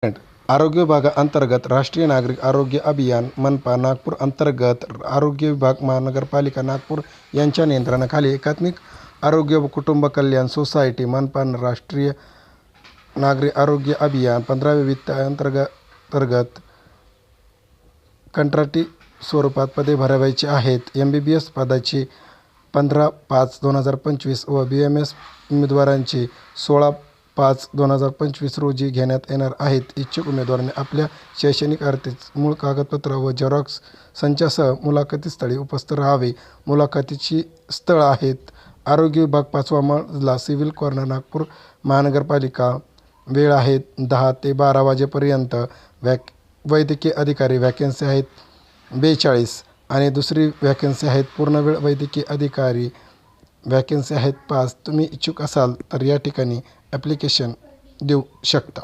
आरोग्य विभागाअंतर्गत राष्ट्रीय नागरिक आरोग्य अभियान मनपा नागपूर अंतर्गत आरोग्य विभाग महानगरपालिका नागपूर यांच्या नियंत्रणाखाली एकात्मिक आरोग्य व कुटुंब कल्याण सोसायटी मनपा राष्ट्रीय नागरिक आरोग्य अभियान 15वे वित्त अंतर्गत कंत्राटी स्वरूपात पदे भरावयाची आहेत. MBBS पदाची 15/5/2025 व BMS उमेदवारांची 16/5/2025 रोजी घेण्यात येणार आहेत. इच्छुक उमेदवारांनी आपल्या शैक्षणिक अर्हतेचे मूळ कागदपत्र व झेरॉक्स संचासह मुलाखतीस्थळी उपस्थित राहावे. मुलाखतीची स्थळ आहेत: आरोग्य विभाग, 5वा मजला, सिव्हिल कॉर्नर, नागपूर महानगरपालिका. वेळ आहे 10 ते 12 वाजेपर्यंत. वैद्यकीय अधिकारी व्हॅकन्सी आहेत 42 आणि दुसरी व्हॅकन्सी आहेत पूर्णवेळ वैद्यकीय अधिकारी व्हॅकन्सी आहेत 5. तुम्ही इच्छुक असाल तर या ठिकाणी ॲप्लिकेशन देऊ शकता.